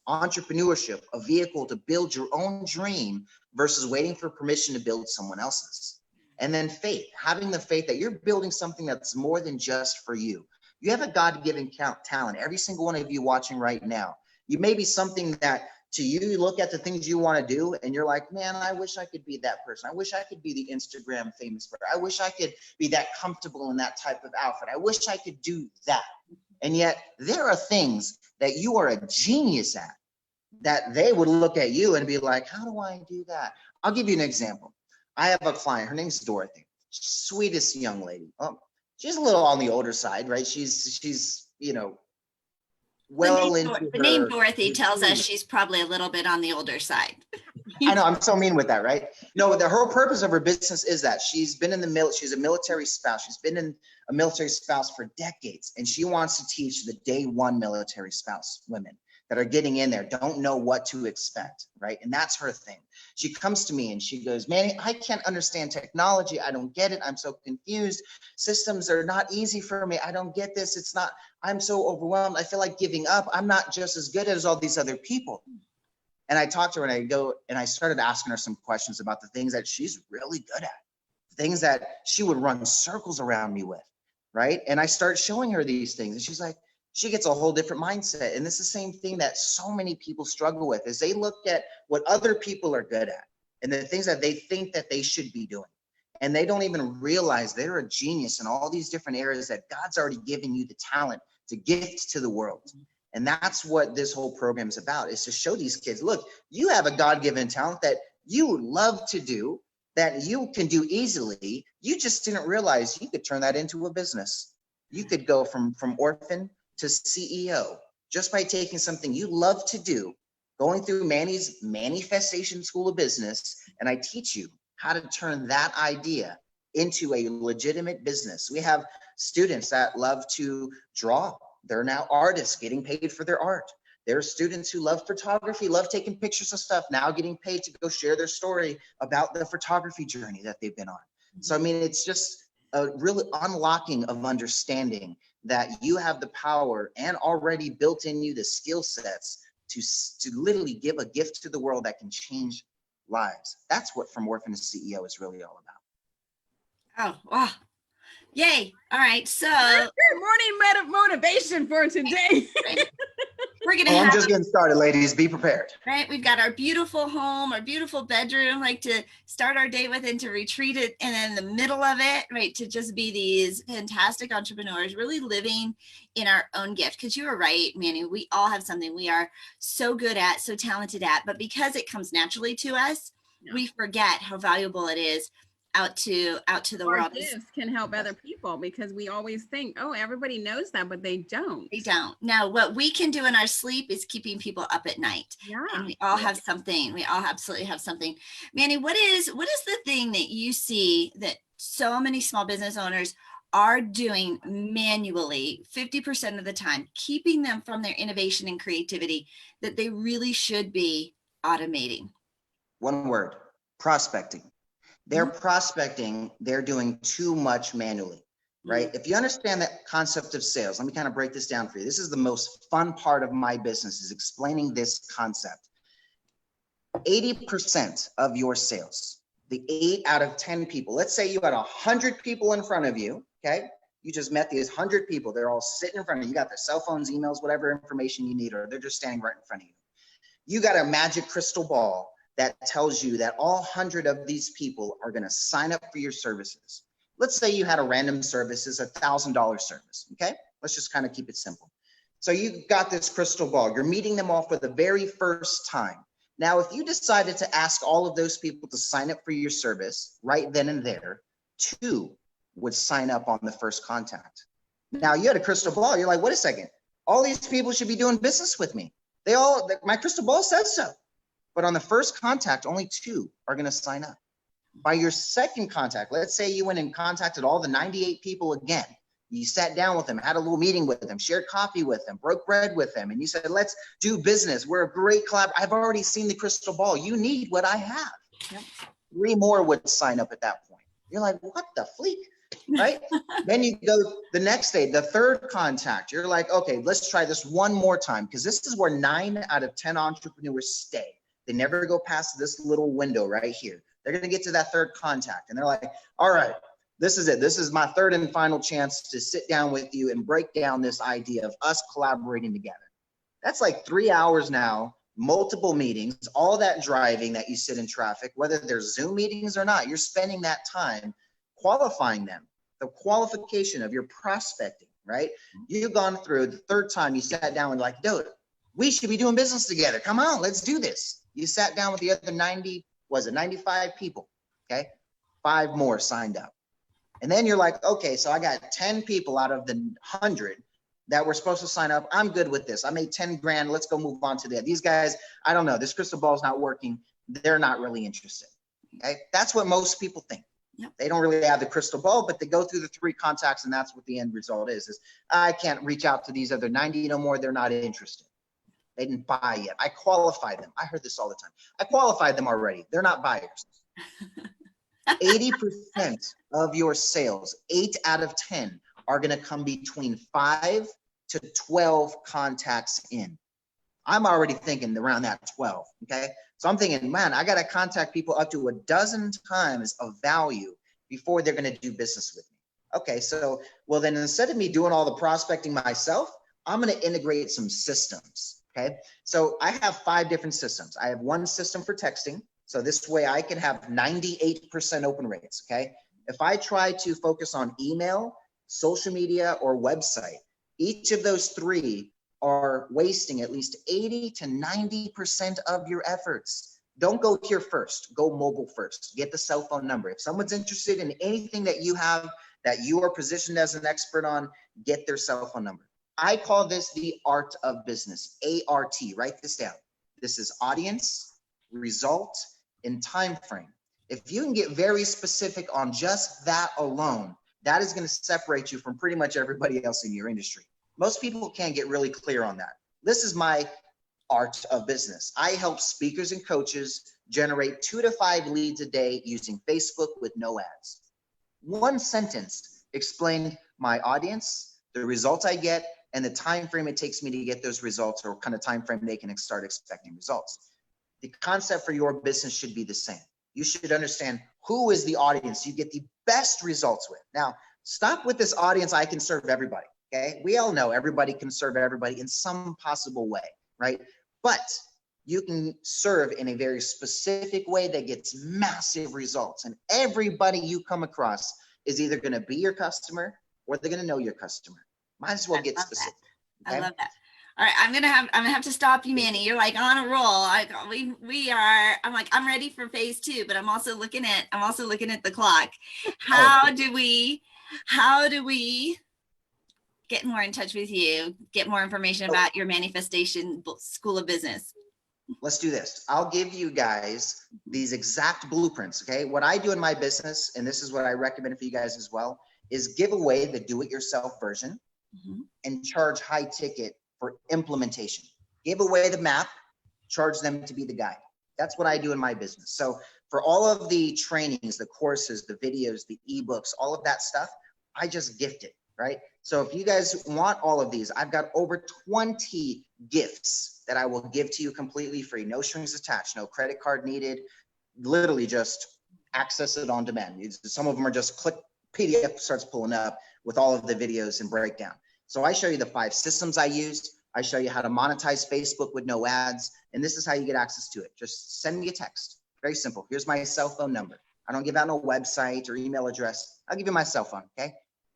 Entrepreneurship, a vehicle to build your own dream versus waiting for permission to build someone else's. And then faith, having the faith that you're building something that's more than just for you. You have a God-given talent. Every single one of you watching right now, you may be something that to you look at the things you want to do and you're like, man, I wish I could be that person. I wish I could be the Instagram famous person. I wish I could be that comfortable in that type of outfit. I wish I could do that. And yet there are things that you are a genius at that they would look at you and be like, how do I do that? I'll give you an example. I have a client, her name's Dorothy, sweetest young lady. She's a little on the older side, right? She's, you know, the name Dorothy tells us she's probably a little bit on the older side. I know, I'm so mean with that, right? No, the whole purpose of her business is that she's been in the military. She's a military spouse. She's been in a military spouse for decades, and she wants to teach the day 1 military spouse women that are getting in there don't know what to expect, right? And that's her thing. She comes to me and she goes, Manny, I can't understand technology. I don't get it. I'm so confused. Systems are not easy for me. I don't get this. It's not, I'm so overwhelmed. I feel like giving up. I'm not just as good as all these other people. And I talked to her and I started asking her some questions about the things that she's really good at, things that she would run circles around me with, right? And I start showing her these things and she's like, she gets a whole different mindset. And this is the same thing that so many people struggle with, is they look at what other people are good at and the things that they think that they should be doing. And they don't even realize they're a genius in all these different areas that God's already given you the talent to gift to the world. And that's what this whole program is about, is to show these kids, look, you have a God-given talent that you love to do, that you can do easily. You just didn't realize you could turn that into a business. You could go from orphan to CEO just by taking something you love to do, going through Manny's Manifestation School of Business, and I teach you how to turn that idea into a legitimate business. We have students that love to draw. They're now artists getting paid for their art. There are students who love photography, love taking pictures of stuff, now getting paid to go share their story about the photography journey that they've been on. So, I mean, it's just a really unlocking of understanding that you have the power and already built in you the skill sets to literally give a gift to the world that can change lives. That's what From Orphan to CEO is really all about. Oh, wow. Yay. All right. So morning motivation for today. We're going to I'm just getting started, ladies. Be prepared. Right. We've got our beautiful home, our beautiful bedroom, like to start our day with and to retreat it. And then in the middle of it, right, to just be these fantastic entrepreneurs, really living in our own gift. Because you were right, Manny, we all have something we are so good at, so talented at, but because it comes naturally to us, we forget how valuable it is out to the world. Gifts can help other people, because we always think, oh, everybody knows that, but they don't. They don't. Now, what we can do in our sleep is keeping people up at night. Yeah. And we all have something. We all absolutely have something. Manny, what is the thing that you see that so many small business owners are doing manually 50% of the time, keeping them from their innovation and creativity, that they really should be automating? One word: prospecting. They're prospecting, they're doing too much manually, right? If you understand that concept of sales, let me kind of break this down for you. This is the most fun part of my business, is explaining this concept. 80% of your sales, the 8 out of 10 people, let's say you had 100 people in front of you, okay? You just met these 100 people. They're all sitting in front of you. You got their cell phones, emails, whatever information you need, or they're just standing right in front of you. You got a magic crystal ball that tells you that all 100 of these people are going to sign up for your services. Let's say you had a random service, is $1,000 service, okay? Let's just kind of keep it simple. So you got this crystal ball. You're meeting them all for the very first time. Now, if you decided to ask all of those people to sign up for your service right then and there, 2 would sign up on the first contact. Now, you had a crystal ball. You're like, wait a second. All these people should be doing business with me. My crystal ball says so. But on the first contact, only 2 are going to sign up. By your second contact, let's say you went and contacted all the 98 people again. You sat down with them, had a little meeting with them, shared coffee with them, broke bread with them, and you said, let's do business. We're a great collab. I've already seen the crystal ball. You need what I have. Yep. 3 more would sign up at that point. You're like, what the fleek? Right? Then you go the next day, the third contact. You're like, okay, let's try this one more time, because this is where 9 out of 10 entrepreneurs stay. They never go past this little window right here. They're going to get to that third contact. And they're like, all right, this is it. This is my third and final chance to sit down with you and break down this idea of us collaborating together. That's like 3 hours now, multiple meetings, all that driving that you sit in traffic, whether there's Zoom meetings or not, you're spending that time qualifying them. The qualification of your prospecting, right? You've gone through the third time you sat down and like, dude, we should be doing business together. Come on, let's do this. You sat down with the other 95 people, okay? 5 more signed up. And then you're like, okay, so I got 10 people out of the 100 that were supposed to sign up. I'm good with this. I made 10 grand. Let's go move on to that. These guys, I don't know. This crystal ball is not working. They're not really interested, okay? That's what most people think. Yep. They don't really have the crystal ball, but they go through the 3 contacts, and that's what the end result is I can't reach out to these other 90 no more. They're not interested. They didn't buy yet. I qualified them. I heard this all the time. I qualified them already. They're not buyers. 80% of your sales, 8 out of 10, are going to come between 5 to 12 contacts in. I'm already thinking around that 12, okay? So I'm thinking, man, I got to contact people up to a dozen times of value before they're going to do business with me. Okay, so, well, then instead of me doing all the prospecting myself, I'm going to integrate some systems, okay? So I have 5 different systems. I have one system for texting. So this way I can have 98% open rates, okay? If I try to focus on email, social media, or website, each of those 3 are wasting at least 80 to 90% of your efforts. Don't go here first, go mobile first. Get the cell phone number. If someone's interested in anything that you have that you are positioned as an expert on, get their cell phone number. I call this the art of business, ART, write this down. This is audience, result, and time frame. If you can get very specific on just that alone, that is going to separate you from pretty much everybody else in your industry. Most people can't get really clear on that. This is my art of business. I help speakers and coaches generate 2 to 5 leads a day using Facebook with no ads. One sentence explained my audience, the results I get, and the time frame it takes me to get those results, or kind of time frame they can start expecting results. The concept for your business should be the same. You should understand who is the audience you get the best results with. Now, stop with this audience, I can serve everybody, okay? We all know everybody can serve everybody in some possible way, right? But you can serve in a very specific way that gets massive results. And everybody you come across is either going to be your customer or they're going to know your customer. Might as well get specific. Okay? I love that. All right, I'm gonna have to stop you, Manny. You're like on a roll. We are. I'm like, I'm ready for phase 2, but I'm also looking at the clock. How do we get more in touch with you? Get more information about your Manifestation School of Business. Let's do this. I'll give you guys these exact blueprints. Okay, what I do in my business, and this is what I recommend for you guys as well, is give away the do-it-yourself version and charge high ticket for implementation. Give away the map, charge them to be the guide. That's what I do in my business. So for all of the trainings, the courses, the videos, the ebooks, all of that stuff, I just gift it, right? So if you guys want all of these, I've got over 20 gifts that I will give to you completely free. No strings attached, no credit card needed, literally just access it on demand. Some of them are just click, PDF starts pulling up with all of the videos and breakdown. So I show you the 5 systems I used. I show you how to monetize Facebook with no ads. And this is how you get access to it. Just send me a text. Very simple. Here's my cell phone number. I don't give out no website or email address. I'll give you my cell phone, okay?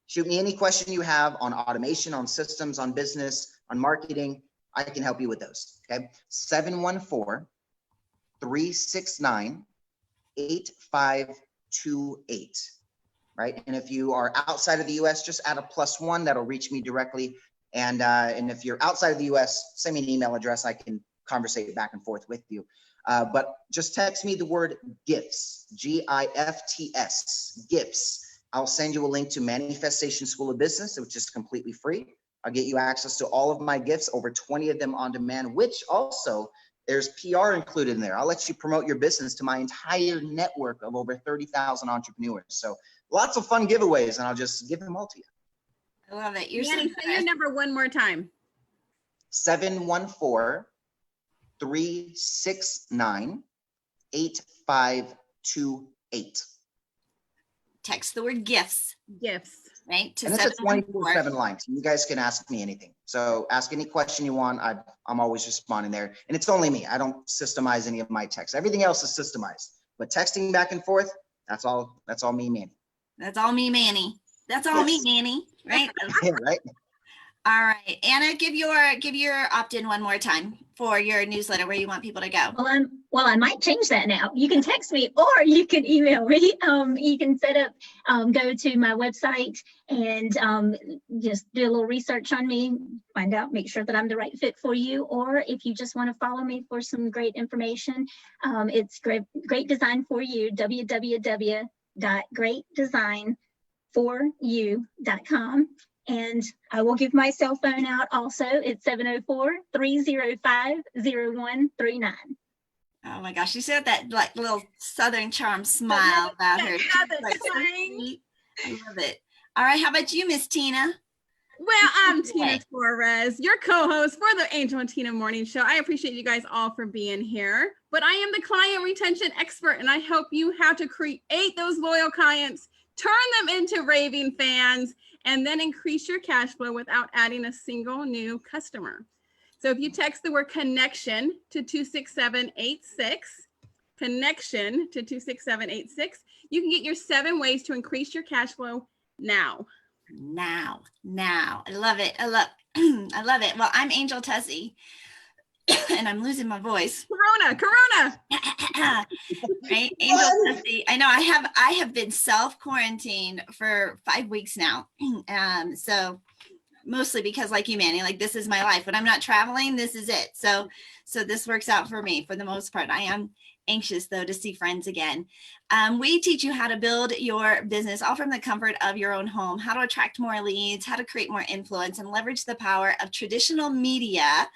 Shoot me any question you have on automation, on systems, on business, on marketing. I can help you with those, okay? 714-369-8528. Right? And if you are outside of the US, just add a +1, that'll reach me directly. And if you're outside of the US, send me an email address. I can conversate back and forth with you. But just text me the word GIFTS, GIFTS, GIFTS. I'll send you a link to Manifestation School of Business, which is completely free. I'll get you access to all of my gifts, over 20 of them on demand, which also there's PR included in there. I'll let you promote your business to my entire network of over 30,000 entrepreneurs. So lots of fun giveaways, and I'll just give them all to you. I love it. Manny, say your number one more time. 714-369-8528. Text the word gifts. Gifts. Right? And it's a 24/7 line, so you guys can ask me anything. So ask any question you want. I'm always responding there. And it's only me. I don't systemize any of my texts. Everything else is systemized. But texting back and forth, that's all me, Manny. That's all me, Manny. That's all me, Manny. Right? Yeah, right. All right. Anna, give your opt-in one more time for your newsletter where you want people to go. Well, I might change that now. You can text me or you can email me. You can set up, go to my website and just do a little research on me, find out, make sure that I'm the right fit for you. Or if you just want to follow me for some great information, it's Great Design for You, www.greatdesignforyou.com. And I will give my cell phone out also. It's 704-305-0139. Oh my gosh, she said that like little Southern charm smile about her. Like, so sweet. I love it. All right, how about you, Miss Tina? Well, I'm Tina Torres, your co-host for the Angel and Tina Morning Show. I appreciate you guys all for being here, but I am the client retention expert, and I help you how to create those loyal clients, turn them into raving fans, and then increase your cash flow without adding a single new customer. So if you text the word connection to 26786, connection to 26786, you can get your 7 ways to increase your cash flow now. I love it. I love it. Well, I'm Angel Tuccy and I'm losing my voice. Corona. Right? Angel Tuccy. I know I have been self-quarantined for 5 weeks now. So mostly because like you, Manny, like this is my life. When I'm not traveling, this is it. So this works out for me for the most part. I am anxious though to see friends again. We teach you how to build your business all from the comfort of your own home, how to attract more leads, how to create more influence and leverage the power of traditional media.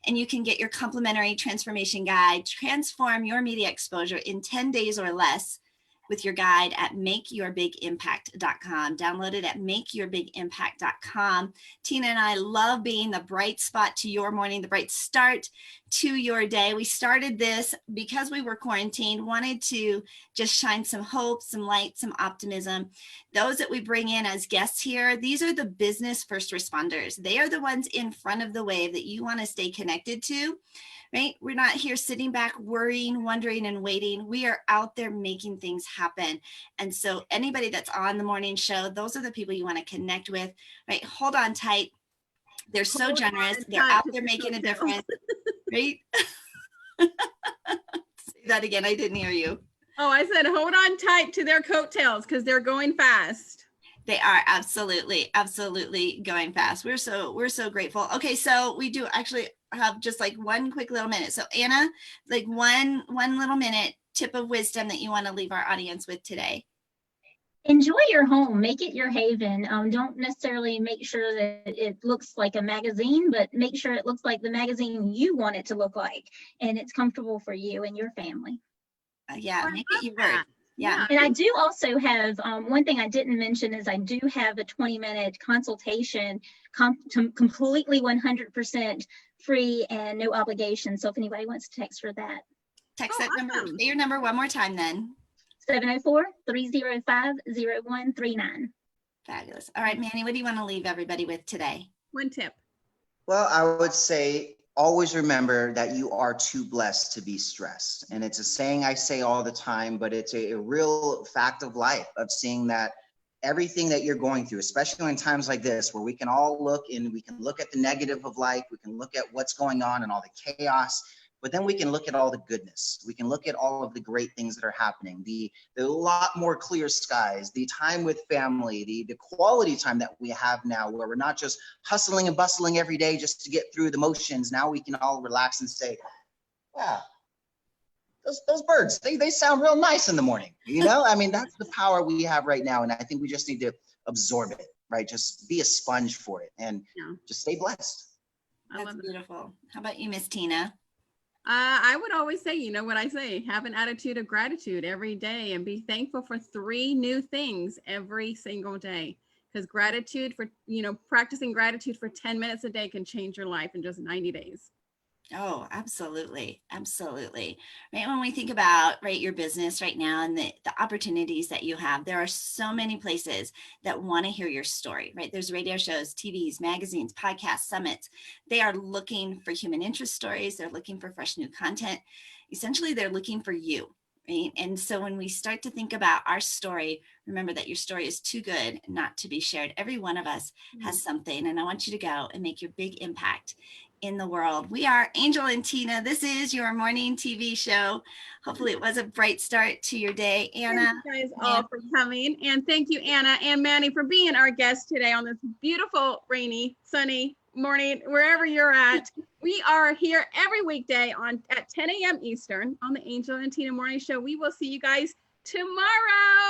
And you can get your complimentary transformation guide, transform your media exposure in 10 days or less with your guide at makeyourbigimpact.com. Download it at makeyourbigimpact.com. Tina and I love being the bright spot to your morning, the bright start to your day. We started this because we were quarantined, wanted to just shine some hope, some light, some optimism. Those that we bring in as guests here, these are the business first responders. They are the ones in front of the wave that you want to stay connected to. Right? We're not here sitting back, worrying, wondering, and waiting. We are out there making things happen. And so anybody that's on the morning show, those are the people you want to connect with, right? Hold on tight. They're so generous. They're out there making a difference, right? Say that again. I didn't hear you. Oh, I said, hold on tight to their coattails because they're going fast. They are absolutely going fast. We're so grateful. Okay, so we do actually have just like one quick little minute. So Anna, like one little minute tip of wisdom that you want to leave our audience with today. Enjoy your home, make it your haven. Don't necessarily make sure that it looks like a magazine, but make sure it looks like the magazine you want it to look like, and it's comfortable for you and your family. Yeah, make it your word. Yeah. And I do also have, one thing I didn't mention is I do have a 20-minute consultation, completely 100% free and no obligation. So if anybody wants to text for that. Text that number, say your number one more time then. 704-305-0139. Fabulous. All right, Manny, what do you want to leave everybody with today? One tip. Well, I would say always remember that you are too blessed to be stressed. And it's a saying I say all the time, but it's a real fact of life, of seeing that everything that you're going through, especially in times like this, where we can all look and we can look at the negative of life, we can look at what's going on and all the chaos, but then we can look at all the goodness. We can look at all of the great things that are happening, the lot more clear skies, the time with family, the quality time that we have now, where we're not just hustling and bustling every day just to get through the motions. Now we can all relax and say, wow, those birds, they sound real nice in the morning. You know, I mean, that's the power we have right now. And I think we just need to absorb it, right? Just be a sponge for it and just stay blessed. That's beautiful. How about you, Miss Tina? I would always say, you know what I say, have an attitude of gratitude every day and be thankful for 3 new things every single day. Because gratitude for, practicing gratitude for 10 minutes a day can change your life in just 90 days. Oh, absolutely. Absolutely. Right. When we think about, right, your business right now and the opportunities that you have, there are so many places that want to hear your story, right? There's radio shows, TVs, magazines, podcasts, summits. They are looking for human interest stories. They're looking for fresh new content. Essentially, they're looking for you. Right? And so when we start to think about our story, remember that your story is too good not to be shared. Every one of us has something, and I want you to go and make your big impact in the world. We are Angel and Tina. This is your morning TV show. Hopefully it was a bright start to your day. Anna. Thank you guys all for coming. And thank you, Anna and Manny, for being our guests today on this beautiful, rainy, sunny morning, wherever you're at. We are here every weekday at 10 a.m. Eastern on the Angel and Tina Morning Show. We will see you guys tomorrow.